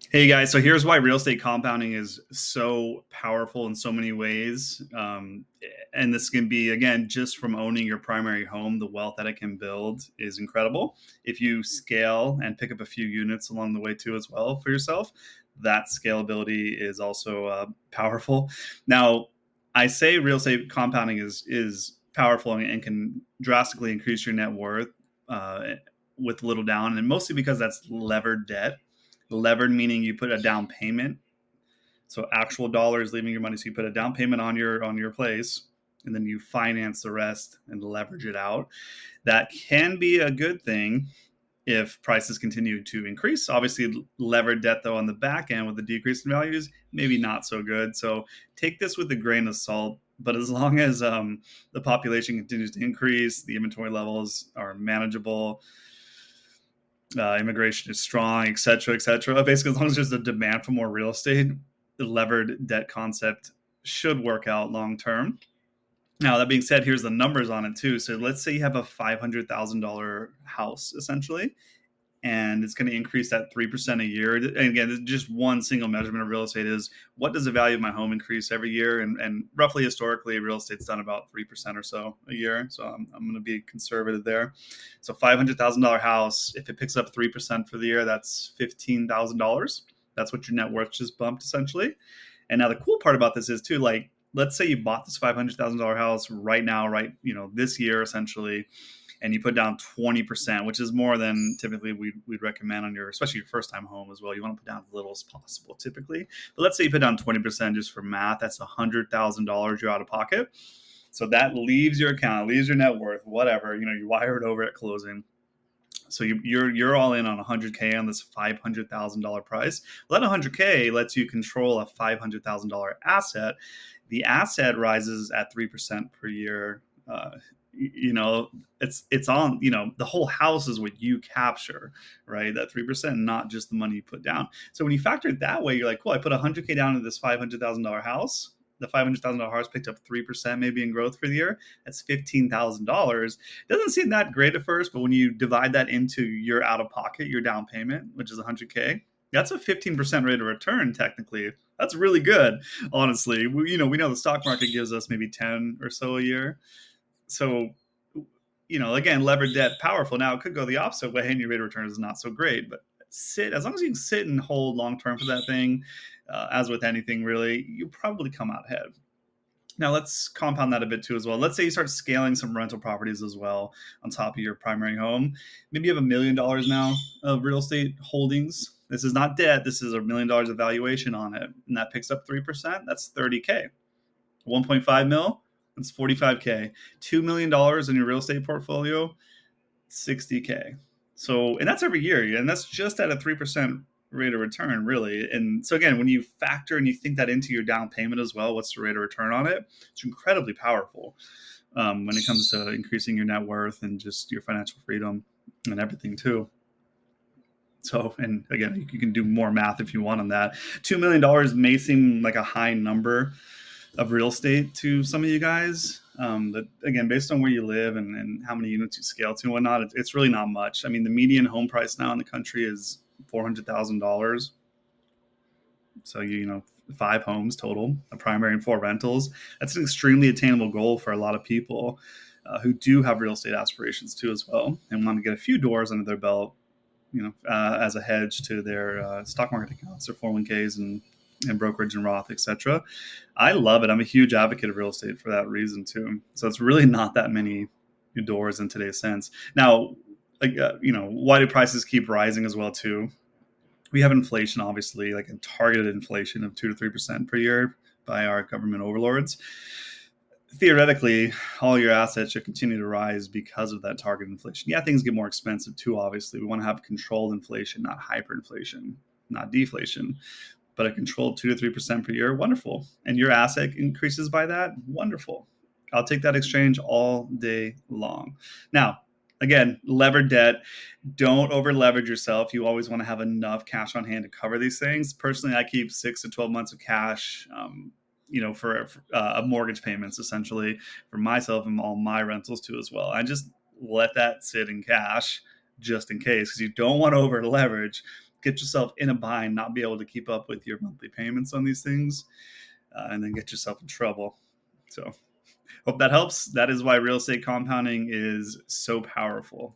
Hey guys, so here's why real estate compounding is so powerful in so many ways. And this can be, again, just from owning your primary home, the wealth that it can build is incredible. If you scale and pick up a few units along the way too, as well for yourself, that scalability is also powerful. Now, I say real estate compounding is powerful and can drastically increase your net worth with little down, and mostly because that's levered debt. Levered meaning you put a down payment, so actual dollars leaving your money. So you put a down payment on your place, and then you finance the rest and leverage it out. That can be a good thing if prices continue to increase. Obviously, levered debt though on the back end with the decrease in values, maybe not so good. So take this with a grain of salt. But as long as the population continues to increase, the inventory levels are manageable, immigration is strong, et cetera, et cetera. Basically, as long as there's a demand for more real estate, the levered debt concept should work out long term. Now, that being said, here's the numbers on it too. So let's say you have a $500,000 house essentially, and it's going to increase at 3% a year. And again, just one single measurement of real estate is what does the value of my home increase every year? And roughly historically, real estate's done about 3% or so a year. So I'm going to be conservative there. So $500,000 house, if it picks up 3% for the year, that's $15,000. That's what your net worth just bumped essentially. And now the cool part about this is too, like, let's say you bought this $500,000 house right now, right, this year essentially, and you put down 20%, which is more than typically we'd recommend on your, especially your first time home as well. You want to put down as little as possible typically. But let's say you put down 20% just for math, that's $100,000 you're out of pocket. So that leaves your account, leaves your net worth, whatever, you wire it over at closing. So you're all in on 100K on this $500,000 price. Well, that 100K lets you control a $500,000 asset. The asset rises at 3% per year. It's on, the whole house is what you capture, right? That 3%, not just the money you put down. So when you factor it that way, you're like, cool, I put 100K down into this $500,000 house. The $500,000 house picked up 3% maybe in growth for the year. That's $15,000. Doesn't seem that great at first, but when you divide that into your out of pocket, your down payment, which is 100K, that's a 15% rate of return technically. That's really good, honestly. We know the stock market gives us maybe 10 or so a year. So, again, levered debt, powerful. Now it could go the opposite way, and your rate of return is not so great. But as long as you can sit and hold long term for that thing, as with anything really, you probably come out ahead. Now let's compound that a bit too as well. Let's say you start scaling some rental properties as well on top of your primary home. Maybe you have $1 million now of real estate holdings. This is not debt. This is $1 million of valuation on it, and that picks up 3%. That's 30K. 1.5 mil, that's 45K. $2 million in your real estate portfolio, 60K. So, and that's every year, and that's just at a 3% rate of return, really. And so, again, when you factor and you think that into your down payment as well, what's the rate of return on it? It's incredibly powerful when it comes to increasing your net worth and just your financial freedom and everything, too. So, and again, you can do more math if you want on that. $2 million may seem like a high number of real estate to some of you guys. That again, based on where you live and how many units you scale to and whatnot, it's really not much. I mean, the median home price now in the country is $400,000. So 5 homes total, a primary and 4 rentals. That's an extremely attainable goal for a lot of people who do have real estate aspirations too as well, and want to get a few doors under their belt, as a hedge to their stock market accounts, their 401ks and brokerage and Roth, etc. I love it. I'm a huge advocate of real estate for that reason too. So it's really not that many doors in today's sense. Now, why do prices keep rising as well too? We have inflation, obviously, like a targeted inflation of 2 to 3% per year by our government overlords. Theoretically, all your assets should continue to rise because of that target inflation. Yeah, things get more expensive too, obviously. We want to have controlled inflation, not hyperinflation, not deflation, but a controlled 2 to 3% per year. Wonderful. And your asset increases by that. Wonderful. I'll take that exchange all day long. Now, again, levered debt. Don't over leverage yourself. You always want to have enough cash on hand to cover these things. Personally, I keep 6 to 12 months of cash, for mortgage payments, essentially, for myself and all my rentals too as well. I just let that sit in cash just in case, because you don't want to over leverage. get yourself in a bind, not be able to keep up with your monthly payments on these things, and then get yourself in trouble. So hope that helps. That is why real estate compounding is so powerful.